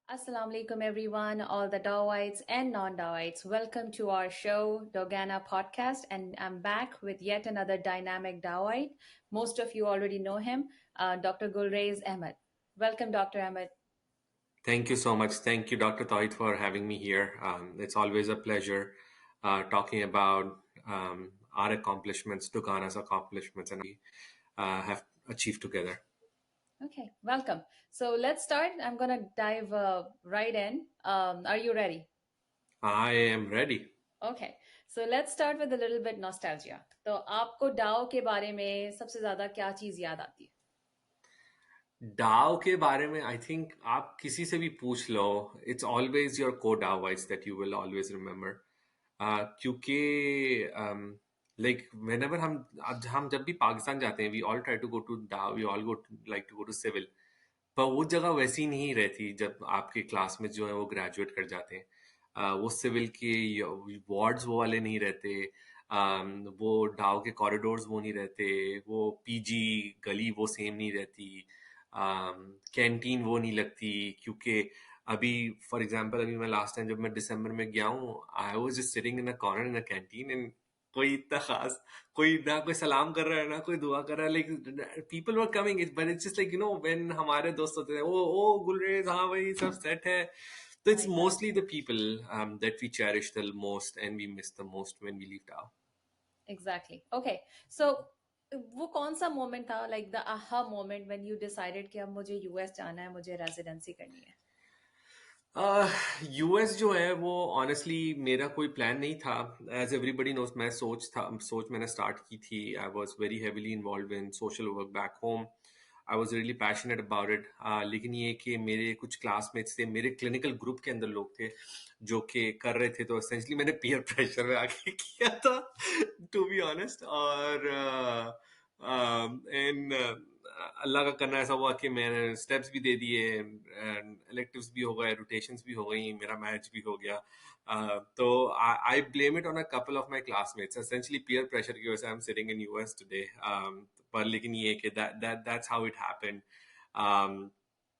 Assalamu alaikum, everyone, all the Dawites and non Dawites. Welcome to our show, Dogana Podcast. And I'm back with yet another dynamic Dawite. Most of you already know him, Dr. Gulrez Ahmed. Welcome, Dr. Ahmed. Thank you so much. Thank you, Dr. Toit, for having me here. It's always a pleasure talking about our accomplishments, Dugana's accomplishments, and we have achieved together. Okay, welcome. So let's start. I'm going to dive right in. Are you ready? I am ready. Okay, so let's start with a little bit nostalgia. तो आपको डाओ के बारे में सबसे ज्यादा क्या चीज याद आती है? डाव के बारे में आई थिंक आप किसी से भी पूछ लो, इट्स ऑलवेज योर को डावाइट्स that you will always remember, क्योंकि लाइक वेन एवर हम जब भी पाकिस्तान जाते हैं we all try to go to Daewoo, we all go like to go to civil, पर वो जगह वैसी नहीं रहती जब आपके क्लास में जो है वो ग्रेजुएट कर जाते हैं। वो सिविल के वार्ड्स वो वाले नहीं रहते, वो डाव के कॉरिडोर्स वो नहीं रहते, वो पीजी गली वो सेम नहीं रहती, कैंटीन वो नहीं लगती, क्योंकि अभी फॉर एग्जांपल अभी मैं लास्ट टाइम जब मैं दिसंबर में गया हूँ, I was just sitting in a corner in a canteen and कोई इतना खास, कोई ना कोई सलाम कर रहा है ना कोई दुआ कर रहा है, like people were coming, but it's just like when हमारे दोस्त होते हैं, ओ गुलरेज, हाँ भाई सब सेट है। तो हाँ, it's mostly exactly the people that we cherish the most and we miss the most when we leave out. Exactly okay so वो कौन सा मोमेंट था like the aha moment when you decided कि अब मुझे यूएस जाना है, मुझे रेजिडेंसी करनी है? यूएस जो है वो ऑनेस्टली मेरा कोई प्लान नहीं था। एज एवरीबडी नोस, मैं सोच मैंने स्टार्ट की थी। I was very heavily involve in social work back home. I was really passionate about it. लेकिन ये कि मेरे कुछ क्लासमेट्स थे, मेरे क्लिनिकल ग्रुप के अंदर लोग थे जो कि कर रहे थे, तो एसेंशली मैंने पीयर प्रेशर में आके किया था, टू बी ऑनेस्ट। और इन अल्लाह का करना ऐसा हुआ कि मैंने स्टेप्स भी दे दिए, इलेक्टिव्स भी हो गए, रोटेशंस भी हो गई, मेरा मैच भी हो गया। तो I blame it on a couple of my classmates, essentially peer pressure की वजह से I am sitting in US today. पर लेकिन ये कि दैट्स हाउ इट हैपेंड।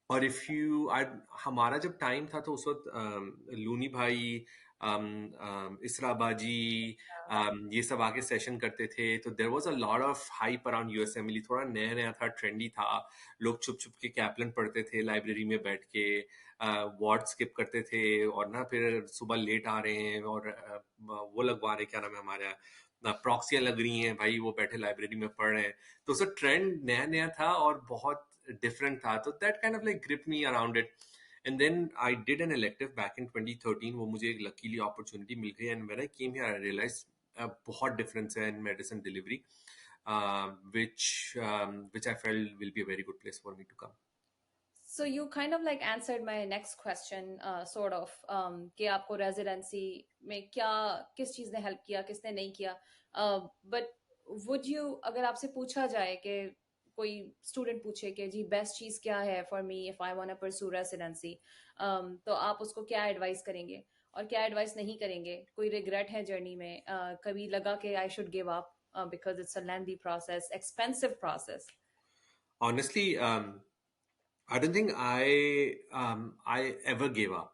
और इफ यू आई हमारा जब टाइम था तो उस वक्त लूनी भाई, इसराबाजी, ये सब आके सेशन करते थे, तो there was a lot of hype around USMLE. थोड़ा नया नया था, ट्रेंडी था। लोग छुप छुप के कैप्लन पढ़ते थे लाइब्रेरी में बैठ के, वार्ड स्किप करते थे, और ना फिर सुबह लेट आ रहे हैं और वो लगवा रहे, क्या नाम है हमारे, प्रॉक्सियां लग रही हैं भाई, वो बैठे लाइब्रेरी में पढ़ रहे हैं। तो उसका ट्रेंड नया नया था और बहुत डिफरेंट था, तो that kind of like grip me around it. And then I did an elective back in 2013, वो मुझे एक लकीली अपॉर्चुनिटी मिल गई, and when I came here I realize बहुत डिफरेंस है in medicine delivery, which I felt will be a very good place for me to come. So you kind of like answered my next question, sort of, कि आपको residency में क्या किस चीज ने help किया, किसने नहीं किया, बट वुड यू, अगर आपसे पूछा जाए कि कोई स्टूडेंट पूछे कि जी बेस्ट चीज क्या है for me if I want to pursue residency, तो आप उसको क्या एडवाइस करेंगे और क्या एडवाइस नहीं करेंगे? कोई रिग्रेट है जर्नी में? कभी लगा कि I should give up because it's a lengthy process, expensive process? Honestly, I don't think I ever gave up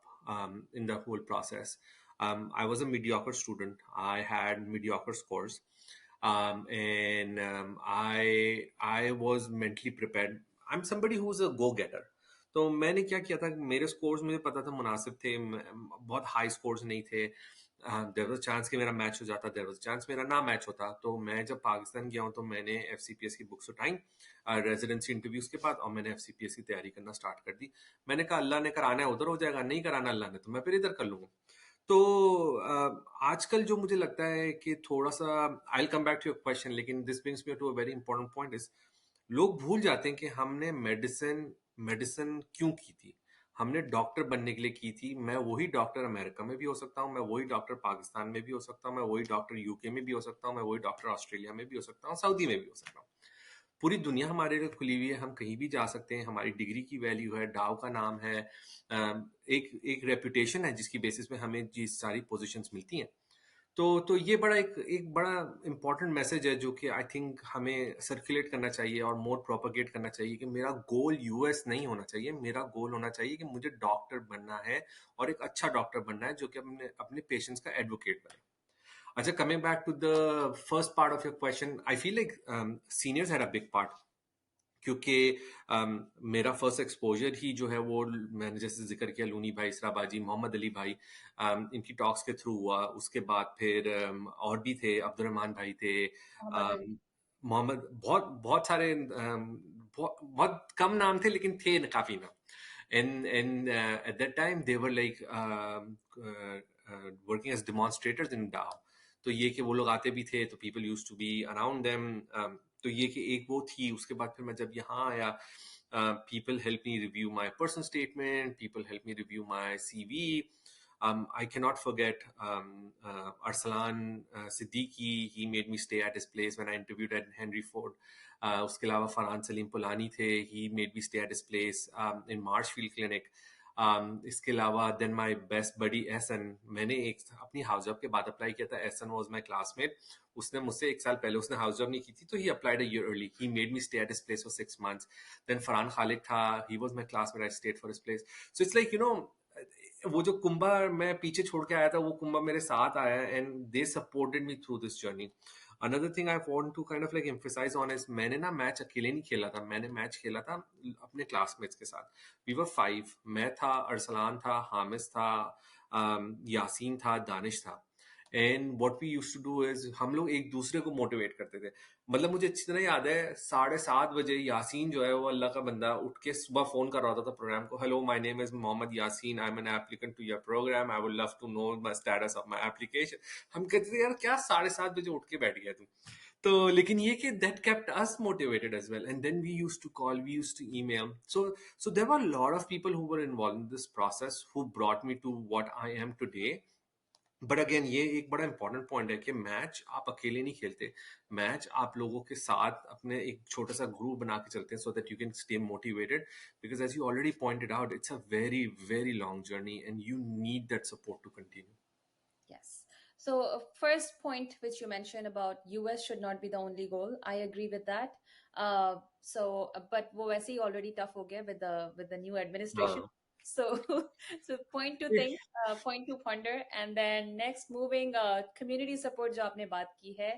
in the whole process. I was a mediocre student. I had mediocre scores, and I was mentally prepared. I'm somebody who's a go-getter. तो मैंने क्या किया था, मेरे scores मुझे पता था मुनासिब थे, बहुत हाई स्कोर्स नहीं थे। देयर वाज चांस कि मेरा मैच हो जाता, देयर वाज चांस मेरा ना मैच होता। तो मैं जब पाकिस्तान गया हूँ तो मैंने एफसीपीएस की बुक्स उठाई रेजिडेंसी इंटरव्यूज के बाद, और मैंने एफसीपीएस की तैयारी करना स्टार्ट कर दी। मैंने कहा अल्लाह ने कराना है उधर हो जाएगा, नहीं कराना अल्लाह ने तो मैं फिर इधर कर लूंगा। तो आजकल जो मुझे लगता है कि थोड़ा सा, I will come back to your question, लेकिन this brings me to a very important point is, लोग भूल जाते हैं कि हमने मेडिसिन मेडिसिन क्यों की थी। हमने डॉक्टर बनने के लिए की थी। मैं वही डॉक्टर अमेरिका में भी हो सकता हूँ, मैं वही डॉक्टर पाकिस्तान में भी हो सकता हूँ, मैं वही डॉक्टर यूके में भी हो सकता हूँ, मैं वही डॉक्टर ऑस्ट्रेलिया में भी हो सकता हूँ, सऊदी में भी हो सकता हूँ। पूरी दुनिया हमारे लिए खुली हुई है, हम कहीं भी जा सकते हैं। हमारी डिग्री की वैल्यू है, डाव का नाम है, एक एक रेपुटेशन है जिसकी बेसिस पे हमें जी सारी पोजीशंस मिलती हैं। तो ये बड़ा एक बड़ा इम्पोर्टेंट मैसेज है जो कि आई थिंक हमें सर्कुलेट करना चाहिए और मोर प्रोपेगेट करना चाहिए कि मेरा गोल यूएस नहीं होना चाहिए, मेरा गोल होना चाहिए कि मुझे डॉक्टर बनना है और एक अच्छा डॉक्टर बनना है जो कि अपने अपने पेशेंट्स का एडवोकेट बने। अच्छा, coming back to the first part of your question, I feel like seniors had a big part, क्योंकि मेरा फर्स्ट एक्सपोजर ही जो है वो मैंने जैसे जिक्र किया लूनी भाई, इसराबाजी, मोहम्मद अली भाई, इनकी टॉक्स के थ्रू हुआ। उसके बाद फिर और भी थे, अब्दुलरहमान भाई थे, मोहम्मद अली। मोहम्मद, बहुत बहुत सारे बहुत बहुत कम नाम थे लेकिन थे काफी नाम। And at that time they were like working as demonstrators in DAO। तो ये कि वो लोग आते भी थे तो people used to be around them। तो ये कि एक वो थी। उसके बाद फिर मैं जब यहाँ आया, people helped me review my personal statement, people helped me review my CV। I cannot forget Arsalan Siddiqui, he made me stay at his place when I interviewed at Henry Ford। उसके अलावा फरहान सलीम पुलानी थे, he made me stay at his place in Marshfield Clinic। इसके अलावा then my best buddy Ehsan, मैंने एक अपनी house job के बाद अप्लाई किया था। एहसन वाज माय क्लासमेट, उसने मुझसे एक साल पहले, उसने हाउस जॉब नहीं की थी तो he applied a year early, he made me stay at his place for 6 months। Then Farhan Khalid था, he was my classmate, I stayed for his place. So it's like वो जो कुंभा मैं पीछे छोड़ के आया था वो कुंभा मेरे साथ आया, and they supported me through this journey. Another thing I want to kind of like emphasize on is, मैंने ना मैच अकेले नहीं खेला था, मैंने मैच खेला था अपने क्लासमेट्स के साथ। वी वर 5, मैं था, अरसलान था, हामिस था, यासीन था, दानिश था। And what we used to do is हम लोग एक दूसरे को मोटिवेट करते थे। मतलब मुझे अच्छी तरह याद है 7:30 बजे यासीन जो है वो अल्लाह का बंदा उठ के सुबह फोन कर रहा होता था प्रोग्राम को, hello my name is Mohammad Yaseen, I am an applicant to your program, I would love to know my status of my application. हम कहते थे यार क्या 7:30 बजे उठ के बैठ गया तू। तो लेकिन ये कि that kept us motivated as well, and then we used to call, we used to email। So there were a lot of people who were involved in this process who brought me to what I am today। But again ये एक बड़ा important point है कि match आप अकेले नहीं खेलते, match आप लोगों के साथ अपने एक छोटा सा ग्रुप बना के चलते हैं, so that you can stay motivated, because as you already pointed out it's a very very long journey and you need that support to continue. Yes. So, first point which you mentioned about US should not be the only goal. I agree with that. But वो वैसे ही already tough हो गया with the new administration. हाँ। So, so point to think, point to ponder, and then next moving community support जो आपने बात की है.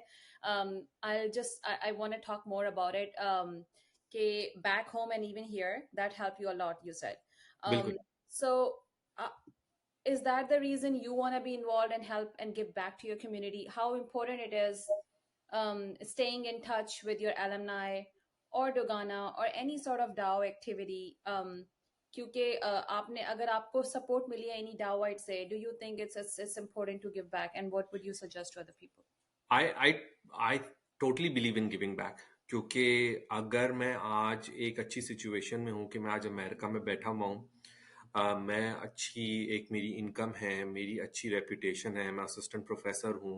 I want to talk more about it. कि back home and even here that help you a lot. You said. बिल्कुल। Um, so. Uh, is that the reason you want to be involved and help and give back to your community? How important it is staying in touch with your alumni or Dogana or any sort of DAO activity? क्योंकि आपने अगर आपको support मिली है any DAOite से, do you think it's important to give back, and what would you suggest to other people? I totally believe in giving back, क्योंकि अगर मैं आज एक अच्छी सिचुएशन में हूँ कि मैं आज अमेरिका में बैठा हुआ हूँ, मैं अच्छी एक मेरी इनकम है, मेरी अच्छी रेपुटेशन है, मैं असिस्टेंट प्रोफेसर हूँ।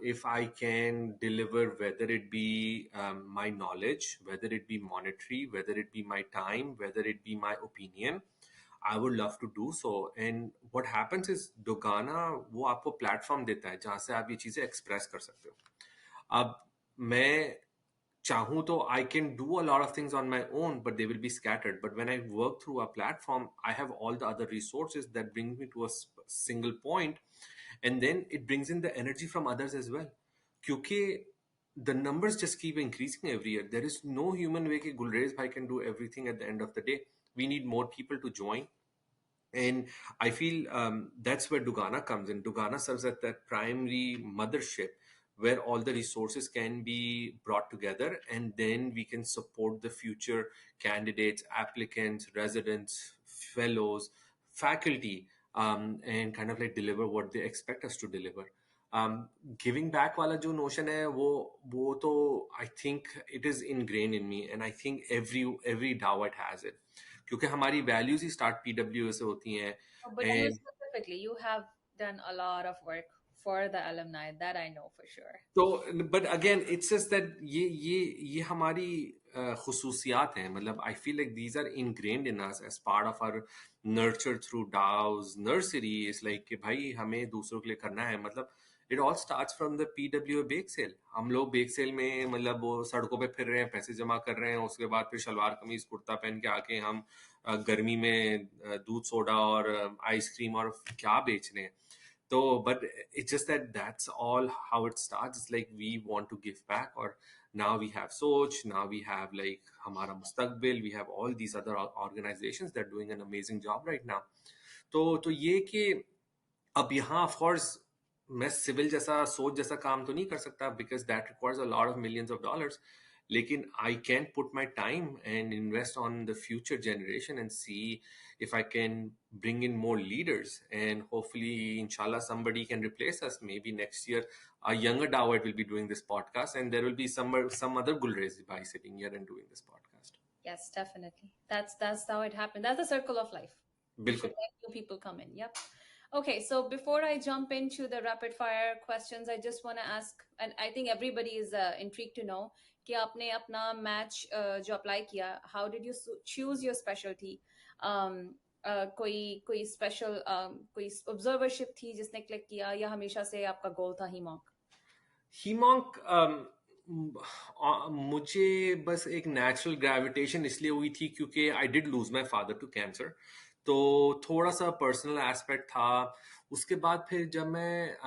If I can deliver whether it be my knowledge, whether it be monetary, whether it be my time, whether it be my opinion, I would love to do so। And what happens is डोगाना वो आपको platform देता है जहां से आप ये चीजें express कर सकते हो। अब मैं चाहूँ तो I can do a lot of things on my own, but they will be scattered। But when I work through a platform, I have all the other resources that brings me to a single point, and then it brings in the energy from others as well। क्योंकि the numbers just keep increasing every year। There is no human way कि Gulrez bhai can do everything at the end of the day। We need more people to join। And I feel that's where Dugana comes in. Dugana serves as that primary mothership where all the resources can be brought together, and then we can support the future candidates, applicants, residents, fellows, faculty, and kind of like deliver what they expect us to deliver। Giving back वाला जो notion है वो तो I think it is ingrained in me, and I think every Dawit has it, क्योंकि हमारी values ही start PW से होती हैं। But you and specifically, you have done a lot of work for the alumni, that I know for sure. तो but again it's just that ये हमारी खसूसियात हैं। मतलब I feel like these are ingrained in us as part of our nurture through those nursery. Is like कि भाई हमें दूसरों के लिए करना है। मतलब It all starts from the PWA bake sale. हम लोग बेक सेल में मतलब वो सड़कों पे फिर रहे हैं, पैसे जमा कर रहे हैं, उसके बाद फिर शलवार कमीज कुर्ता पहन के आके हम गर्मी में दूध सोडा और आइसक्रीम और क्या बेच रहे हैं. So, but it's just that that's all how it starts. It's like we want to give back, or now we have Soch, now we have like Hamara Mustaqbil, we have all these other organizations that are doing an amazing job right now. तो ये कि अब यहाँ of course मैं civil जैसा सोच जैसा काम तो नहीं कर सकता because that requires a lot of millions of dollars लेकिन I can put my time and invest on the future generation and see if I can bring in more leaders and hopefully inshallah somebody can replace us maybe next year a younger Dawit will be doing this podcast and there will be some other Gulrez Bhai sitting here and doing this podcast. Yes, definitely. That's how it happened. That's the circle of life. We Bilkul. should let new people come in. Yep. Okay, so before I jump into the rapid fire questions, I just want to ask, and I think everybody is intrigued to know, कि आपने अपना match जो apply किया, how did you choose your specialty? कोई special कोई observership थी जिसने click किया या हमेशा से आपका goal था HEMONC? HEMONC मुझे बस एक नेचुरल ग्रेविटेशन इसलिए हुई थी क्योंकि I did lose my father to cancer तो थोड़ा सा पर्सनल एस्पेक्ट था उसके बाद फिर जब मैं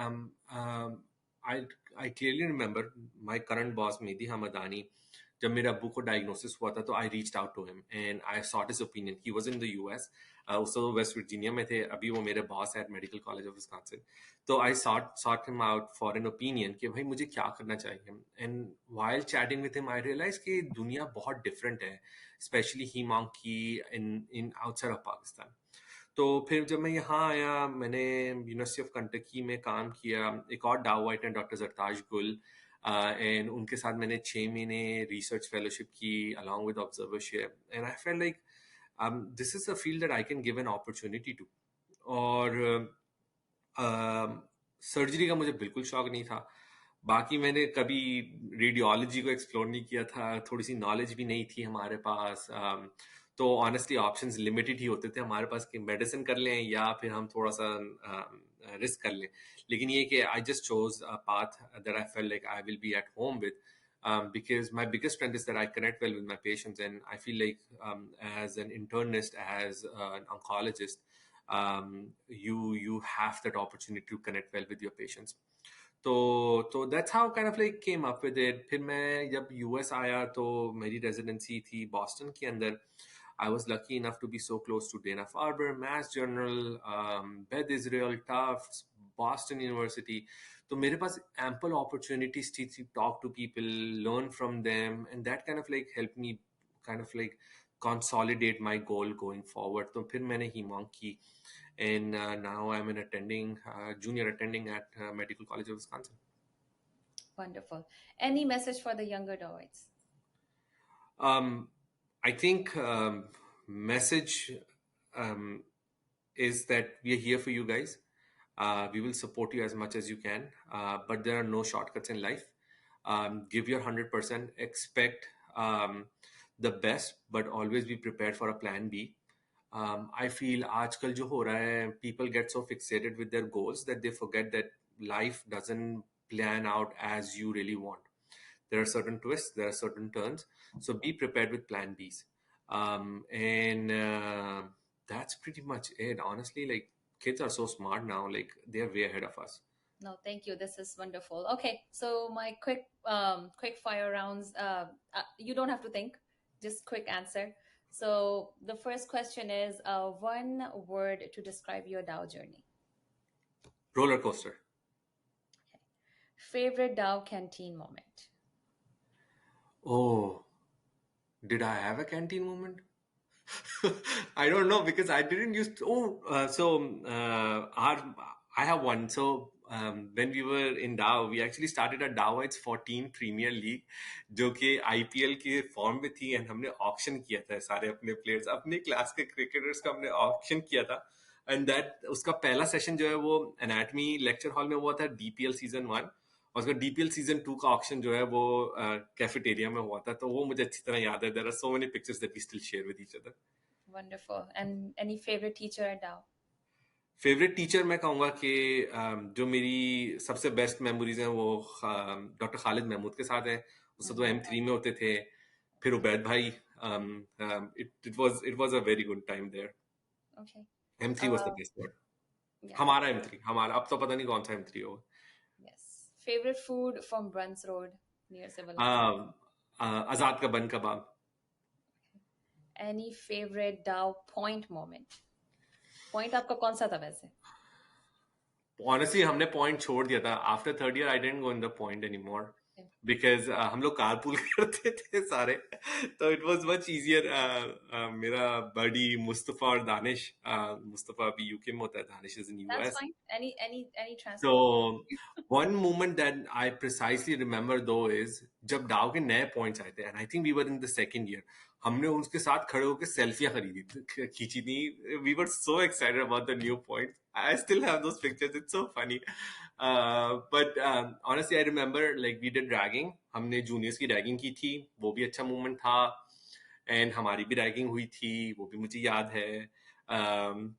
I I clearly remember my current boss Mehdi Hamdani जब मेरे अब्बू को डायग्नोसिस हुआ था तो I reached out to him and I sought his opinion he was in the US उस तो वेस्ट वर्जीनिया में थे अभी वो मेरे बॉस है at medical college of Wisconsin तो I sought him out for an opinion कि भाई मुझे क्या करना चाहिए and while chatting with him I realize कि दुनिया बहुत डिफरेंट है स्पेशली HEMONC की इन आउटसाइड ऑफ पाकिस्तान तो फिर जब मैं यहाँ आया मैंने यूनिवर्सिटी ऑफ कंटकी में काम किया एक और डावाइट है डॉक्टर जरताज गुल एंड उनके साथ मैंने 6 महीने रिसर्च फेलोशिप की along with observership and I felt like this is a field that I can give an opportunity to और सर्जरी का मुझे बिल्कुल शौक नहीं था बाकी मैंने कभी रेडियोलॉजी को एक्सप्लोर नहीं किया था थोड़ी सी नॉलेज भी नहीं थी हमारे पास तो ऑनेस्टली ऑप्शंस लिमिटेड ही होते थे हमारे पास कि मेडिसिन कर लें या फिर हम थोड़ा सा रिस्क कर लें लेकिन ये कि I just chose a path that I felt like I will be at home with because my biggest strength is that I connect well with my patients, and I feel like as an internist, as an oncologist, you have that opportunity to connect well with your patients. तो that's how kind of like came up with it. फिर मैं जब US आया तो मेरी residency थी Boston के अंदर. I was lucky enough to be so close to Dana-Farber, Mass General, Beth Israel, Tufts, Boston University. तो मेरे पास ample opportunities to talk to people, learn from them, and that kind of like helped me kind of like consolidate my goal going forward. तो फिर मैंने HEMONC की, and now I'm an attending, junior attending at Medical College of Wisconsin. Wonderful. Any message for the younger Dawites? I think message is that we are here for you guys. We will support you as much as you can, but there are no shortcuts in life. Give your 100%. Expect the best, but always be prepared for a plan B. I feel आजकल जो हो रहा है, people get so fixated with their goals that they forget that life doesn't plan out as you really want. There are certain twists, there are certain turns. So be prepared with plan Bs. And that's pretty much it. Honestly, like kids are so smart now, like they're way ahead of us. No, thank you. This is wonderful. Okay, so my quick fire rounds. You don't have to think, just quick answer. So the first question is one word to describe your Dow journey. Roller coaster. Okay. Favorite Dow canteen moment. Oh, did I have a canteen moment? I don't know because I didn't use to, I have one. So when we were in Dow, we actually started a Dowites 14 Premier League, जो कि IPL के form में थी, and हमने auction किया था सारे अपने प्लेयर्स, अपने क्लास के क्रिकेटर्स का हमने ऑक्शन किया था, and that उसका पहला सेशन जो है वो एनाटमी लेक्चर हॉल में हुआ था, DPL सीजन 1, और उसका DPL सीजन 2 का ऑक्शन जो है वो कैफेटेरिया में हुआ था, तो वो मुझे अच्छी तरह याद है. There are so many pictures that we still share with each other. Wonderful. And any favorite teacher at Dow? Favourite teacher मैं कहूँगा कि जो मेरी सबसे बेस्ट मेमोरीज हैं वो डॉक्टर खालिद महमूद के साथ है। उस वक्त वो M3 में होते थे। फिर उबैद भाई, it was a very good time there. Okay. M3 was the Uh, best one. yeah. हमारा M3, हमारा, अब तो पता नहीं कौन सा M3 होगा। Yes. Favorite food from Bruns Road near Civil Line. um, आजाद का बन कबाब। Any favorite Dow point moment? Point आपका कौन सा था वैसे? ऑनेस्टली हमने पॉइंट छोड़ दिया था after third year. I didn't go in the point any more because हम लोग कारपूल करते थे सारे, तो इट वाज मच इजियर। मेरा बडी मुस्तफा और दानिश, मुस्तफा अभी यूके में होता है, Danish is in That's US. fine. Any So transport. one moment that I precisely remember though is जब डाव के नए पॉइंट्स आए थे, and I think we were in the second year, हमने उसके साथ खड़े होकर सेल्फियां खरीदी खींची थी। We were so excited about the new points. I still have those pictures. It's so funny. But honestly, I remember like we did ragging. हमने juniors की ragging की थी, वो भी अच्छा moment था। And हमारी भी ragging हुई थी, वो भी मुझे याद है।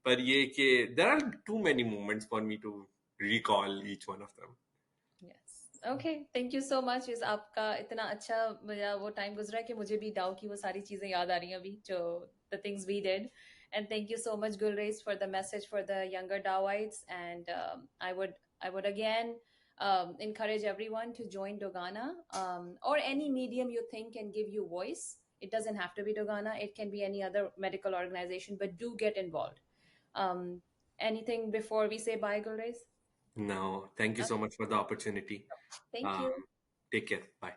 पर ये कि there are too many moments for me to recall each one of them. Yes. Okay. Thank you so much. इस आपका इतना अच्छा मेरा वो टाइम गुजरा है कि मुझे भी डाउ की वो सारी चीजें याद आ रही हैं अभी जो the things we did. And thank you so much, Gulreez, for the message for the younger Dawites. And I would again encourage everyone to join Dogana or any medium you think can give you voice. It doesn't have to be Dogana. It can be any other medical organization, but do get involved. Um, anything before we say bye, Gulreez? No, thank you so much for the opportunity. Thank Um, you. Take care. Bye.